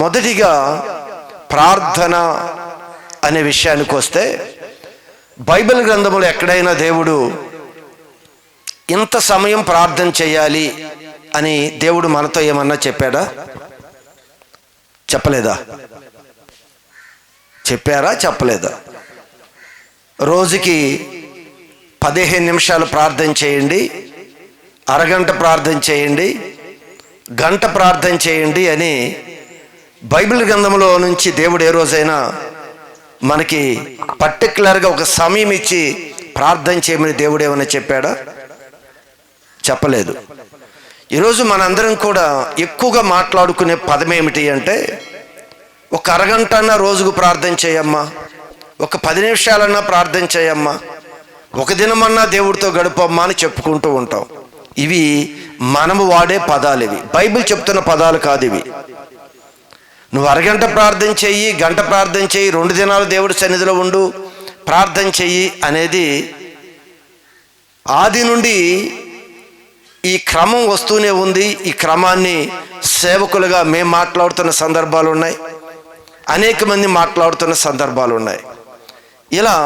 మొదటిగా ప్రార్థన అనే విషయానికి వస్తే, బైబిల్ గ్రంథంలో ఎక్కడైనా దేవుడు ఇంత సమయం ప్రార్థన చేయాలి అని దేవుడు మనతో ఏమన్నా చెప్పాడా? చెప్పలేదా? చెప్పారా? చెప్పలేదా? రోజుకి 15 నిమిషాలు ప్రార్థన చేయండి, అరగంట ప్రార్థన చేయండి, గంట ప్రార్థన చేయండి అని బైబిల్ గ్రంథంలో నుంచి దేవుడు ఏ రోజైనా మనకి పర్టికులర్గా ఒక సమయం ఇచ్చి ప్రార్థన చేయమని దేవుడు ఏమైనా చెప్పాడా? చెప్పలేదు. ఈరోజు మనందరం కూడా ఎక్కువగా మాట్లాడుకునే పదం ఏమిటి అంటే, ఒక అరగంట అన్నా రోజుకు ప్రార్థన చేయమ్మా, ఒక 10 నిమిషాలన్నా ప్రార్థన చేయమ్మా, ఒక దినమన్నా దేవుడితో గడపమ్మా అని చెప్పుకుంటూ ఉంటాం. ఇవి మనము వాడే పదాలు, ఇవి బైబిల్ చెప్తున్న పదాలు కాదు ఇవి. నువ్వు అరగంట ప్రార్థన చెయ్యి, గంట ప్రార్థన చెయ్యి, 2 దినాలు దేవుడి సన్నిధిలో ఉండు, ప్రార్థన చెయ్యి అనేది ఆది నుండి ఈ క్రమం వస్తూనే ఉంది. ఈ క్రమాన్ని సేవకులుగా మేము మాట్లాడుతున్న సందర్భాలు ఉన్నాయి, అనేక మంది మాట్లాడుతున్న సందర్భాలు ఉన్నాయి. ఇలా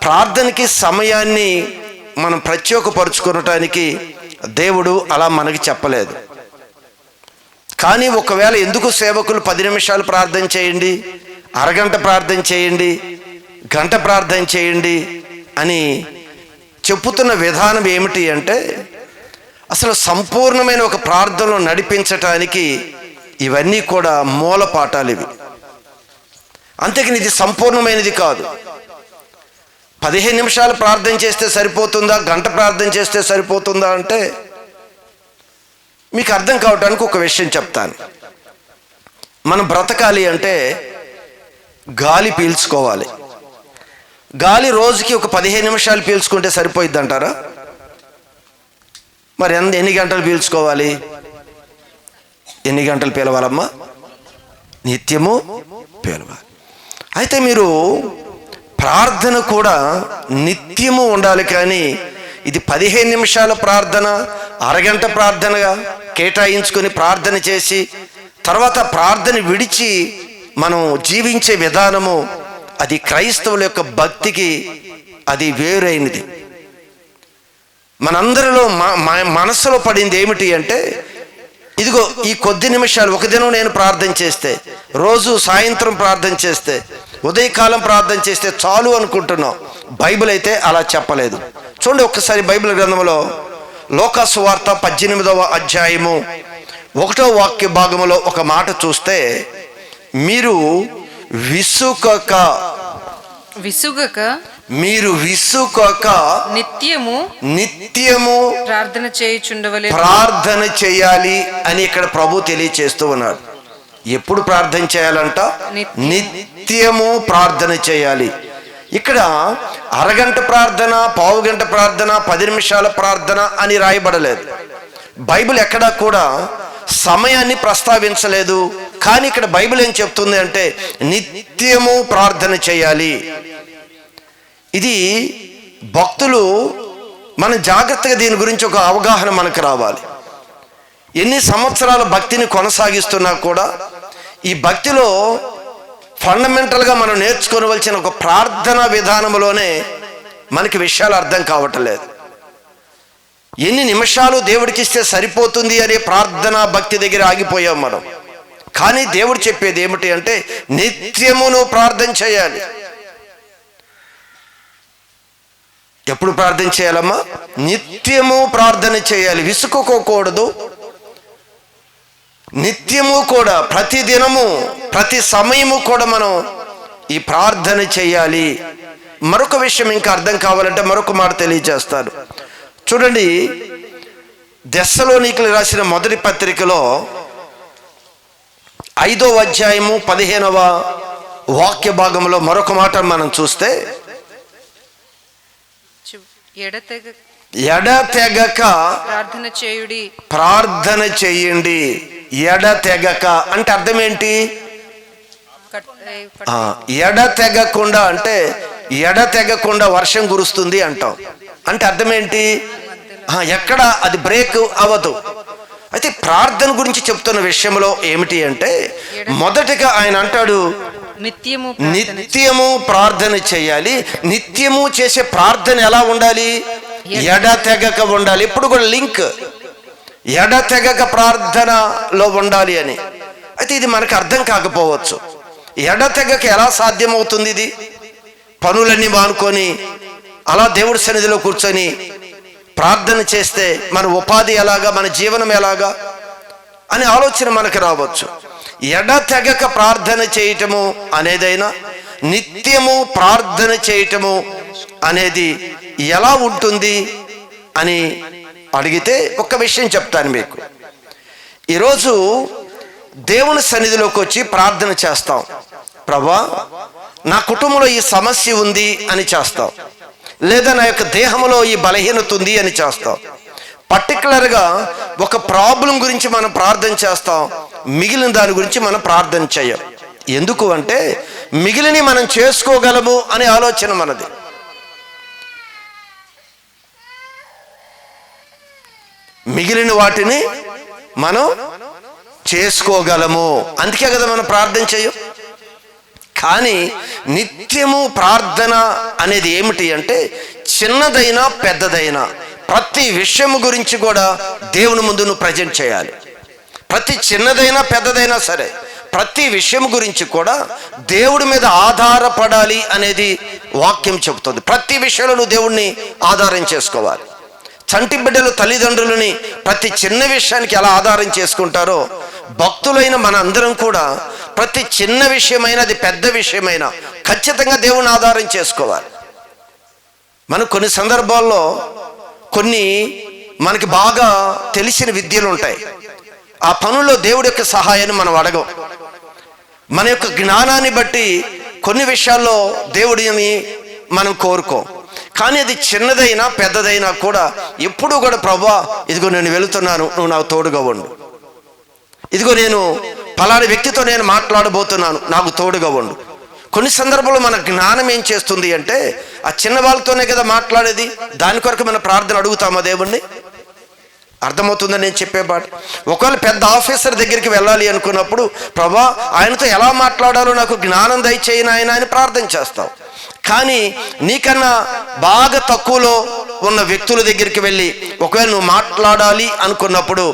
ప్రార్థనకి సమయాన్ని మనం ప్రత్యేకపరుచుకోవటానికి దేవుడు అలా మనకి చెప్పలేదు. కానీ ఒకవేళ ఎందుకు సేవకులు 10 నిమిషాలు ప్రార్థన చేయండి, అరగంట ప్రార్థన చేయండి, గంట ప్రార్థన చేయండి అని చెప్పుతున్న విధానం ఏమిటి అంటే, అసలు సంపూర్ణమైన ఒక ప్రార్థనలో నడిపించటానికి ఇవన్నీ కూడా మూల పాఠాలు ఇవి. అంతేకాని ఇది సంపూర్ణమైనది కాదు. 15 నిమిషాలు ప్రార్థన చేస్తే సరిపోతుందా, గంట ప్రార్థన చేస్తే సరిపోతుందా అంటే మీకు అర్థం కావడానికి ఒక విషయం చెప్తాను. మనం బ్రతకాలి అంటే గాలి పీల్చుకోవాలి. గాలి రోజుకి ఒక 15 నిమిషాలు పీల్చుకుంటే సరిపోయిద్ది అంటారా? మరి ఎన్ని గంటలు పీల్చుకోవాలి? ఎన్ని గంటలు పీలవాలమ్మా? నిత్యము పీలవాలి. అయితే మీరు ప్రార్థన కూడా నిత్యము ఉండాలి. కానీ ఇది 15 నిమిషాల ప్రార్థన, అరగంట ప్రార్థనగా కేటాయించుకొని ప్రార్థన చేసి తర్వాత ప్రార్థన విడిచి మనం జీవించే విధానము, అది క్రైస్తవుల యొక్క భక్తికి అది వేరైనది. మనందరిలో మనసులో పడింది ఏమిటి అంటే, ఇదిగో ఈ కొద్ది నిమిషాలు ఒక దినం నేను ప్రార్థన చేస్తే, రోజు సాయంత్రం ప్రార్థన చేస్తే, ఉదయకాలం ప్రార్థన చేస్తే చాలు అనుకుంటున్నాం. బైబిల్ అయితే అలా చెప్పలేదు. చూడండి ఒక్కసారి బైబిల్ గ్రంథంలో లూకా సువార్త 18వ అధ్యాయము 1వ వాక్య భాగంలో ఒక మాట చూస్తే, మీరు విసుగక నిత్యము ప్రార్థన చేయాలి అని ఇక్కడ ప్రభు తెలియచేస్తూ ఉన్నాడు. ఎప్పుడు ప్రార్థన చేయాలంట? నిత్యము ప్రార్థన చేయాలి. ఇక్కడ అరగంట ప్రార్థన, పావుగంట ప్రార్థన, 10 నిమిషాల ప్రార్థన అని రాయబడలేదు. బైబిల్ ఎక్కడా కూడా సమయాన్ని ప్రస్తావించలేదు. కానీ ఇక్కడ బైబిల్ ఏం చెప్తుంది అంటే నిత్యము ప్రార్థన చేయాలి. ఇది భక్తులు మన జాగ్రత్తగా దీని గురించి ఒక అవగాహన మనకు రావాలి. ఎన్ని సంవత్సరాల భక్తిని కొనసాగిస్తున్నా కూడా ఈ భక్తిలో ఫండమెంటల్గా మనం నేర్చుకోవలసిన ఒక ప్రార్థనా విధానంలోనే మనకి విషయాలు అర్థం కావట్లేదు. ఎన్ని నిమిషాలు దేవుడికి ఇస్తే సరిపోతుంది అనే ప్రార్థనా భక్తి దగ్గర ఆగిపోయాం మనం. కానీ దేవుడు చెప్పేది ఏమిటి అంటే నిత్యమును ప్రార్థన చేయాలి. ఎప్పుడు ప్రార్థన చేయాలమ్మా? నిత్యము ప్రార్థన చేయాలి, విసుక్కోకూడదు. నిత్యము కూడా, ప్రతి దినము, ప్రతి సమయము కూడా మనం ఈ ప్రార్థన చేయాలి. మరొక విషయం ఇంకా అర్థం కావాలంటే మరొక మాట తెలియజేస్తాను. చూడండి, దెస్సలోనికీయులకు రాసిన మొదటి పత్రికలో 5వ అధ్యాయము 15వ వాక్య భాగంలో మరొక మాట మనం చూస్తే, ఎడతెగక ప్రార్థన చేయండి. ఎడతెగక అంటే అర్థం ఏంటి? ఎడతెగకుండా అంటే ఎడతెగకుండా వర్షం కురుస్తుంది అంటాం. అంటే అర్థం ఏంటి? ఎక్కడ అది బ్రేక్ అవ్వదు. అయితే ప్రార్థన గురించి చెప్తున్న విషయంలో ఏమిటి అంటే, మొదటిగా ఆయన అంటాడు నిత్యము ప్రార్థన చేయాలి. నిత్యము చేసే ప్రార్థన ఎలా ఉండాలి? ఎడతెగక ఉండాలి. ఇప్పుడు కూడా లింక్ ఎడతెగక ప్రార్థనలో ఉండాలి అని. అయితే ఇది మనకు అర్థం కాకపోవచ్చు. ఎడతెగక ఎలా సాధ్యమవుతుంది? ఇది పనులన్నీ మానుకొని అలా దేవుడి సన్నిధిలో కూర్చొని ప్రార్థన చేస్తే మన ఉపాధి ఎలాగా, మన జీవనం ఎలాగా అనే ఆలోచన మనకు రావచ్చు. ఎడతెగక ప్రార్థన చేయటము అనేదైనా, నిత్యము ప్రార్థన చేయటము అనేది ఎలా ఉంటుంది అని అడిగితే ఒక విషయం చెప్తాను మీకు. ఈరోజు దేవుని సన్నిధిలోకి వచ్చి ప్రార్థన చేస్తాం. ప్రభా, నా కుటుంబంలో ఈ సమస్య ఉంది అని చేస్తాం, లేదా నా యొక్క దేహంలో ఈ బలహీనత ఉంది అని చేస్తాం. పర్టికులర్గా ఒక ప్రాబ్లం గురించి మనం ప్రార్థన చేస్తాం, మిగిలిన దాని గురించి మనం ప్రార్థన చేయం. ఎందుకు అంటే మిగిలిన మనం చేసుకోగలము అనే ఆలోచన మనది. మిగిలిన వాటిని మనం చేసుకోగలము, అందుకే కదా మనం ప్రార్థన చేయం. కానీ నిత్యము ప్రార్థన అనేది ఏమిటి అంటే, చిన్నదైనా పెద్దదైనా ప్రతి విషయం గురించి కూడా దేవుని ముందు నువ్వు ప్రజెంట్ చేయాలి. ప్రతి చిన్నదైనా పెద్దదైనా సరే ప్రతి విషయం గురించి కూడా దేవుడి మీద ఆధారపడాలి అనేది వాక్యం చెబుతుంది. ప్రతి విషయంలో నువ్వు దేవుణ్ణి ఆధారం చేసుకోవాలి. చంటి బిడ్డలు తల్లిదండ్రులని ప్రతి చిన్న విషయానికి ఎలా ఆధారం చేసుకుంటారో, భక్తులైన మన అందరం కూడా ప్రతి చిన్న విషయమైనా, అది పెద్ద విషయమైనా ఖచ్చితంగా దేవుని ఆధారం చేసుకోవాలి. మనం కొన్ని సందర్భాల్లో కొన్ని మనకి బాగా తెలిసిన విద్యలు ఉంటాయి. ఆ పనుల్లో దేవుడి యొక్క సహాయాన్ని మనం అడగం. మన యొక్క జ్ఞానాన్ని బట్టి కొన్ని విషయాల్లో దేవుడిని మనం కోరుకోం. కానీ అది చిన్నదైనా పెద్దదైనా కూడా ఎప్పుడూ కూడా, ప్రభువా ఇదిగో నేను వెళుతున్నాను, నువ్వు నాకు తోడుగా ఉండు. ఇదిగో నేను ఫలాని వ్యక్తితో నేను మాట్లాడబోతున్నాను, నాకు తోడుగా ఉండు. కొన్ని సందర్భాల్లో మన జ్ఞానం ఏం చేస్తుంది అంటే, ఆ చిన్న వాళ్ళతోనే కదా మాట్లాడేది, దాని కొరకు మన ప్రార్థన అడుగుతామా దేవుణ్ణి? అర్థమవుతుందని నేను చెప్పే మాట. ఒకవేళ పెద్ద ఆఫీసర్ దగ్గరికి వెళ్ళాలి అనుకున్నప్పుడు, ప్రభా ఆయనతో ఎలా మాట్లాడాలో నాకు జ్ఞానం దయచేయి నాయనా అని ప్రార్థన చేస్తావు. కానీ నీకన్నా బాగా తక్కువలో ఉన్న వ్యక్తుల దగ్గరికి వెళ్ళి ఒకవేళ నువ్వు మాట్లాడాలి అనుకున్నప్పుడు,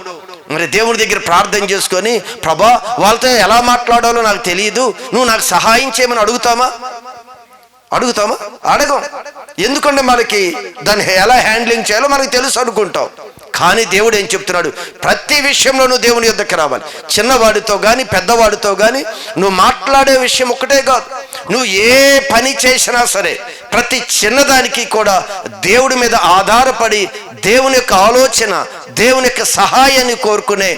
మరి దేవుడి దగ్గర ప్రార్థన చేసుకొని, ప్రభా వాళ్ళతో ఎలా మాట్లాడాలో నాకు తెలియదు, నువ్వు నాకు సహాయం చేయమని అడుగుతామా? అడగం. ఎందుకంటే మనకి దాన్ని ఎలా హ్యాండ్లింగ్ చేయాలో మనకు తెలుసు అనుకుంటాం. కానీ దేవుడు ఏం చెప్తున్నాడు? ప్రతి విషయంలో నువ్వు దేవుని యొద్దకు రావాలి. చిన్నవాడితో కానీ పెద్దవాడితో కానీ నువ్వు మాట్లాడే విషయం ఒక్కటే కాదు, నువ్వు ఏ పని చేసినా సరే ప్రతి చిన్నదానికి కూడా దేవుడి మీద ఆధారపడి దేవుని యొక్క ఆలోచన, దేవుని యొక్క సహాయాన్ని కోరుకునే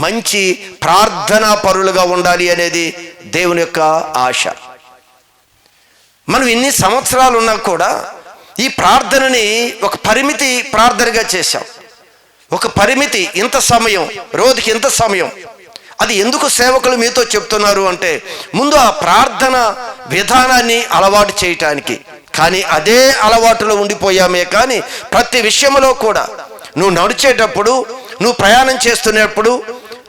మంచి ప్రార్థనా పరులుగా ఉండాలి అనేది దేవుని యొక్క ఆశ. మనం ఇన్ని సంవత్సరాలు ఉన్నా కూడా ఈ ప్రార్థనని ఒక పరిమితి ప్రార్థనగా చేశాం. ఒక పరిమితి, ఇంత సమయం, రోజుకి ఇంత సమయం. అది ఎందుకు సేవకులు మీతో చెప్తున్నారు అంటే, ముందు ఆ ప్రార్థన విధానాన్ని అలవాటు చేయటానికి. కానీ అదే అలవాటులో ఉండిపోయామే. కానీ ప్రతి విషయంలో కూడా నువ్వు నడిచేటప్పుడు, నువ్వు ప్రయాణం చేస్తున్నప్పుడు,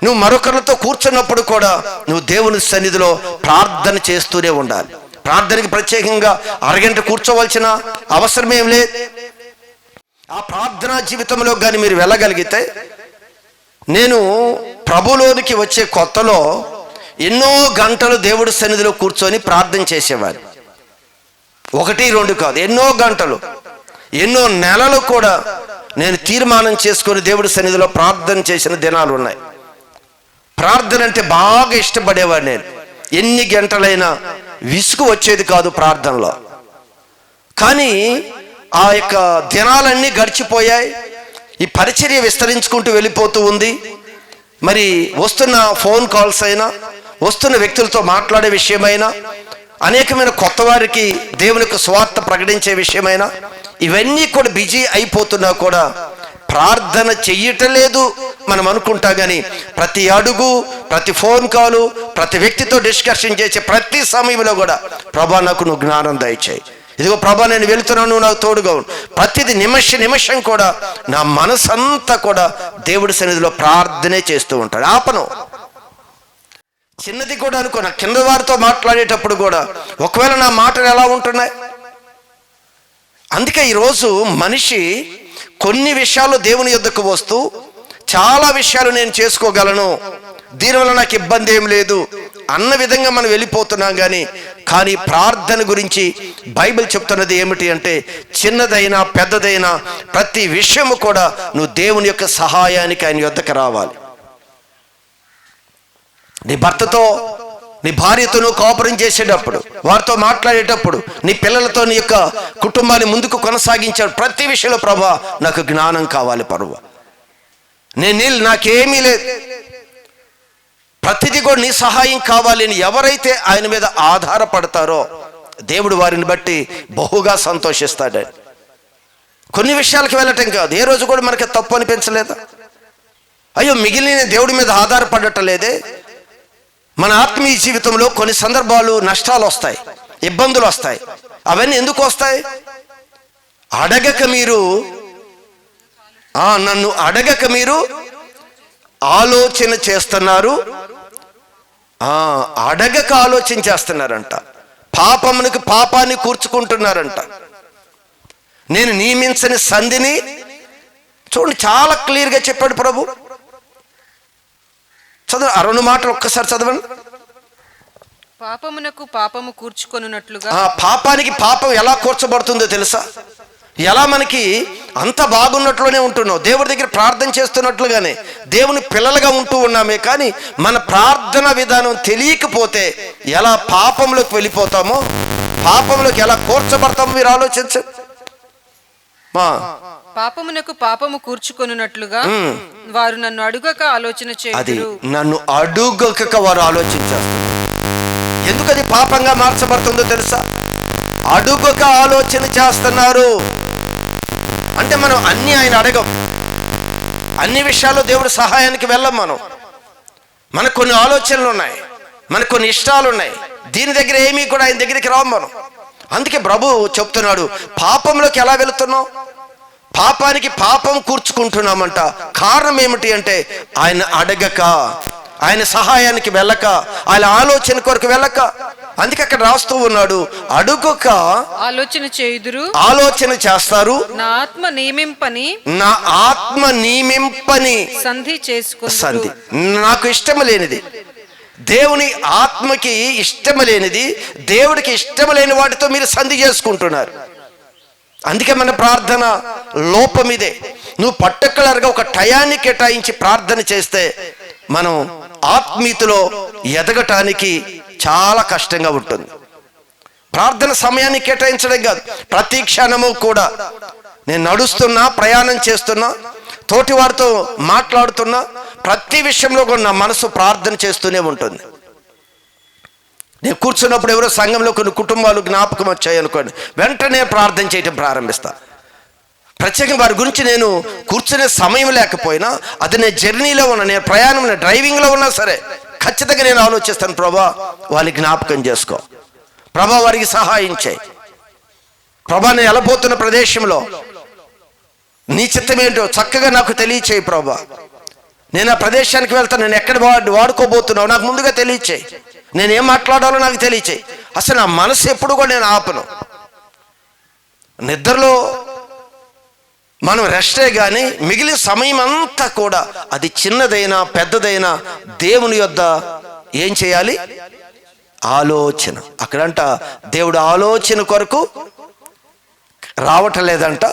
నువ్వు మరొకరితో కూర్చున్నప్పుడు కూడా నువ్వు దేవుని సన్నిధిలో ప్రార్థన చేస్తూనే ఉండాలి. ప్రార్థనకి ప్రత్యేకంగా అరగంట కూర్చోవలసిన అవసరమేం లేదు. ఆ ప్రార్థనా జీవితంలో కానీ మీరు వెళ్ళగలిగితే, నేను ప్రభులోనికి వచ్చే కొత్తలో ఎన్నో గంటలు దేవుడి సన్నిధిలో కూర్చొని ప్రార్థన చేసేవాడు. 1-2 కాదు, ఎన్నో గంటలు, ఎన్నో నెలలు కూడా నేను తీర్మానం చేసుకొని దేవుడి సన్నిధిలో ప్రార్థన చేసిన దినాలు ఉన్నాయి. ప్రార్థన అంటే బాగా ఇష్టపడేవాడు నేను. ఎన్ని గంటలైనా విసుగు వచ్చేది కాదు ప్రార్థనలో. కానీ ఆ యొక్క దినాలన్నీ గడిచిపోయాయి. ఈ పరిచర్య విస్తరించుకుంటూ వెళ్ళిపోతూ ఉంది. మరి వస్తున్న ఫోన్ కాల్స్ అయినా, వస్తున్న వ్యక్తులతో మాట్లాడే విషయమైనా, అనేకమైన కొత్త వారికి దేవుని యొక్క స్వార్థ ప్రకటించే విషయమైనా, ఇవన్నీ కూడా బిజీ అయిపోతున్నా కూడా ప్రార్థన చెయ్యటం లేదు మనం అనుకుంటా. కానీ ప్రతి అడుగు, ప్రతి ఫోన్ కాలు, ప్రతి వ్యక్తితో డిస్కషన్ చేసే ప్రతి సమయంలో కూడా, ప్రభా నాకు నువ్వు జ్ఞానం దయచేయి, ఇదిగో ప్రభా నేను వెళుతున్నాను, నువ్వు నాకు తోడుగా ఉండు. ప్రతిది నిమిషం కూడా నా మనసంతా కూడా దేవుడి సన్నిధిలో ప్రార్థనే చేస్తూ ఉంటాడు. ఆపను. చిన్నది కూడా అనుకో, నా కింద వారితో మాట్లాడేటప్పుడు కూడా ఒకవేళ నా మాటలు ఎలా ఉంటున్నాయి. అందుకే ఈరోజు మనిషి కొన్ని విషయాలు దేవుని యొద్దకు వస్తూ చాలా విషయాలు నేను చేసుకోగలను, దీనివల్ల నాకు ఇబ్బంది ఏం లేదు అన్న విధంగా మనం వెళ్ళిపోతున్నాం. కానీ ప్రార్థన గురించి బైబిల్ చెప్తున్నది ఏమిటి అంటే, చిన్నదైనా పెద్దదైనా ప్రతి విషయము కూడా నువ్వు దేవుని యొక్క సహాయానికి ఆయన యొద్దకు రావాలి. నీ భర్తతో నీ భార్యతో నువ్వు కోపరం చేసేటప్పుడు, వారితో మాట్లాడేటప్పుడు, నీ పిల్లలతో నీ యొక్క కుటుంబాన్ని ముందుకు కొనసాగించాడు ప్రతి విషయంలో ప్రభా నాకు జ్ఞానం కావాలి, పరువ నాకేమీ లేదు, ప్రతిదీ కూడా నీ సహాయం కావాలి అని ఎవరైతే ఆయన మీద ఆధారపడతారో దేవుడు వారిని బట్టి బహుగా సంతోషిస్తాడు. కొన్ని విషయాలకు వెళ్ళటం కాదు, ఏ రోజు కూడా మనకి తప్పు అనిపించలేదా? అయ్యో మిగిలిన దేవుడి మీద ఆధారపడటం లేదే. మన ఆత్మీయ జీవితంలో కొన్ని సందర్భాలు నష్టాలు వస్తాయి, ఇబ్బందులు వస్తాయి. అవన్నీ ఎందుకు వస్తాయి? నన్ను అడగక మీరు ఆలోచన చేస్తున్నారు, అడగక ఆలోచన చేస్తున్నారంట. పాపమునకు పాపాన్ని కూర్చుకుంటున్నారంట. నేను నియమించని సంధిని చూడండి, చాలా క్లియర్గా చెప్పాడు ప్రభు. చదువు, ఆ 2 మాటలు ఒక్కసారి చదవండి. పాపమునకు పాపము కూర్చుకొనున్నట్లుగా. పాపానికి పాపం ఎలా కూర్చబడుతుందో తెలుసా? ఎలా మనకి అంత బాగున్నట్లునే ఉంటున్నావు, దేవుడి దగ్గర ప్రార్థన చేస్తున్నట్లుగానే దేవుని పిల్లలుగా ఉంటూ ఉన్నామే, కానీ మన ప్రార్థన విధానం తెలియకపోతే ఎలా పాపంలోకి వెళ్ళిపోతామో, పాపంలోకి ఎలా కూర్చబడతామో మీరు ఆలోచించండి. పాపమునకు పాపము కూర్చుకొనున్నట్లుగా వారు నన్ను అడుగక ఆలోచన చేయుదురు. నన్ను అడుగక వారు ఆలోచించారు. ఎందుకు అది పాపంగా మార్చబడుతుందో తెలుసా? అడుగక ఆలోచన చేస్తున్నారు అంటే మనం అన్ని ఆయన అడగం, అన్ని విషయాల్లో దేవుడు సహాయానికి వెళ్ళం. మనకు కొన్ని ఆలోచనలు ఉన్నాయి, మనకు కొన్ని ఇష్టాలు ఉన్నాయి, దీని దగ్గర ఏమీ కూడా ఆయన దగ్గరికి రావు మనం. అందుకే ప్రభు చెప్తున్నాడు, పాపంలోకి ఎలా వెళుతున్నావు? పాపానికి పాపం కూర్చుకుంటున్నామంట. కారణం ఏమిటి అంటే ఆయన అడగక, ఆయన సహాయానికి వెళ్ళక, ఆయన ఆలోచన కొరకు వెళ్ళక. అందుకే అక్కడ రాస్తూ ఉన్నాడు, అడుగక ఆలోచన చేయుదురు, ఆలోచన చేస్తారు, నా ఆత్మ నియమింపని సంధి చేసుకుంటారు. నాకు ఇష్టం లేనిది, దేవుని ఆత్మకి ఇష్టం లేనిది, దేవుడికి ఇష్టం లేని వాటితో మీరు సంధి చేసుకుంటున్నారు. అందుకే మన ప్రార్థన లోపం ఇదే. నువ్వు పర్టికులర్గా ఒక టయాన్ని కేటాయించి ప్రార్థన చేస్తే మనం ఆత్మీయతలో ఎదగటానికి చాలా కష్టంగా ఉంటుంది. ప్రార్థన సమయాన్ని కేటాయించడం కాదు, ప్రతి క్షణము కూడా నేను నడుస్తున్నా, ప్రయాణం చేస్తున్నా, తోటి వారితో మాట్లాడుతున్నా, ప్రతి విషయంలో కూడా నా మనసు ప్రార్థన చేస్తూనే ఉంటుంది. నేను కూర్చున్నప్పుడు ఎవరో సంఘంలో కొన్ని కుటుంబాలు జ్ఞాపకం వచ్చాయి అనుకోండి, వెంటనే ప్రార్థన చేయటం ప్రారంభిస్తా. ప్రత్యేకంగా వారి గురించి నేను కూర్చునే సమయం లేకపోయినా, అది నేను జర్నీలో ఉన్నా, నేను ప్రయాణం డ్రైవింగ్లో ఉన్నా సరే ఖచ్చితంగా నేను ఆలోచిస్తాను, ప్రభా వాళ్ళకి జ్ఞాపకం చేసుకో, ప్రభా వారికి సహాయం చేయి, ప్రభా నేను వెళ్ళబోతున్న ప్రదేశంలో నీ చిత్తం ఏంటో చక్కగా నాకు తెలియచేయి ప్రభా. నేను ఆ ప్రదేశానికి వెళ్తాను, నేను ఎక్కడ వాడుకోబోతున్నావు నాకు ముందుగా తెలియచేయి, నేనేం మాట్లాడాలో నాకు తెలియచేయి. అసలు నా మనసు ఎప్పుడు కూడా నేను ఆపను. నిద్రలో మనం రెస్టే కానీ మిగిలిన సమయం అంతా కూడా అది చిన్నదైనా పెద్దదైనా దేవుని యొద్ద ఏం చేయాలి? ఆలోచన. అక్కడంట దేవుడు ఆలోచన కొరకు రావటం లేదంట,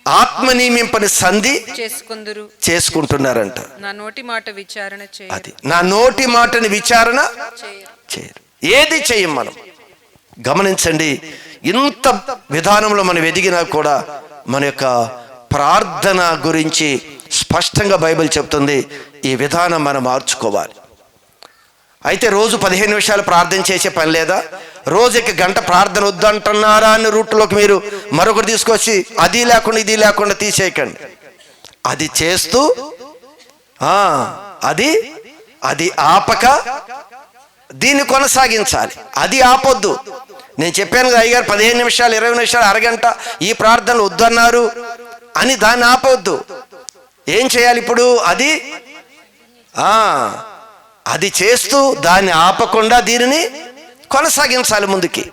ఆత్మ నియమింపని సంధి చేసుకుంటున్నారంట. నా నోటి మాట విచారణ చేయరు. అది నా నోటి మాటని విచారణ చేయరు. ఏది చేయం మనం. గమనించండి, ఇంత విధానంలో మనం ఎదిగినా కూడా మన యొక్క ప్రార్థన గురించి స్పష్టంగా బైబిల్ చెప్తుంది. ఈ విధానం మనం మార్చుకోవాలి. అయితే రోజు 15 నిమిషాలు ప్రార్థన చేసే పని లేదా? రోజుకి గంట ప్రార్థన వద్దంటున్నారా అని రూట్లోకి మీరు మరొకటి తీసుకొచ్చి అది లేకుండా ఇది లేకుండా తీసేయకండి. అది చేస్తూ అది ఆపక దీన్ని కొనసాగించాలి. అది ఆపొద్దు. నేను చెప్పాను కదా అయ్యగారు 15 నిమిషాలు 20 నిమిషాలు అరగంట ఈ ప్రార్థనలు వద్దన్నారు అని దాన్ని ఆపవద్దు. ఏం చేయాలి ఇప్పుడు? అది చేస్తూ దాన్ని ఆపకుండా దీనిని కొనసాగించాలి ముందుకి.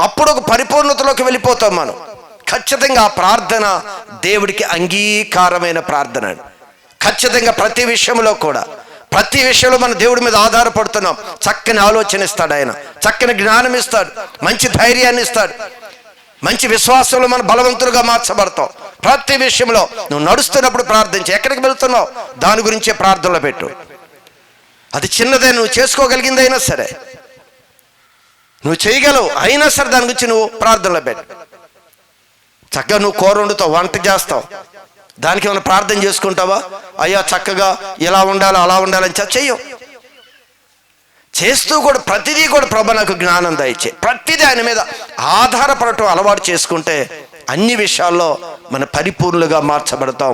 అప్పుడు ఒక పరిపూర్ణతలోకి వెళ్ళిపోతాం మనం. ఖచ్చితంగా ఆ ప్రార్థన దేవుడికి అంగీకారమైన ప్రార్థన. ఖచ్చితంగా ప్రతి విషయంలో మన దేవుడి మీద ఆధారపడుతున్నాం. చక్కని ఆలోచన ఇస్తాడు ఆయన, చక్కని జ్ఞానం ఇస్తాడు, మంచి ధైర్యాన్ని ఇస్తాడు, మంచి విశ్వాసంలో మనం బలవంతులుగా మార్చబడతాం. ప్రతి విషయంలో నువ్వు నడుస్తున్నప్పుడు ప్రార్థించి, ఎక్కడికి వెళ్తున్నావు దాని గురించే ప్రార్థనలో పెట్టు. అది చిన్నదే, నువ్వు చేసుకోగలిగిందైనా సరే, నువ్వు చేయగలవు అయినా సరే దాని గురించి నువ్వు ప్రార్థనలో పెట్టు. చక్కగా నువ్వు కూర వండుతావు, వంట చేస్తావు, దానికి ఏమైనా ప్రార్థన చేసుకుంటావా? అయ్యా చక్కగా ఇలా ఉండాలి అలా ఉండాలని చెయ్యవు. చేస్తూ కూడా ప్రతిదీ కూడా ప్రభు నాకు జ్ఞానం దయచే, ప్రతిదీ ఆయన మీద ఆధారపడటం అలవాటు చేసుకుంటే అన్ని విషయాల్లో మన పరిపూర్ణులుగా మార్చబడతాం.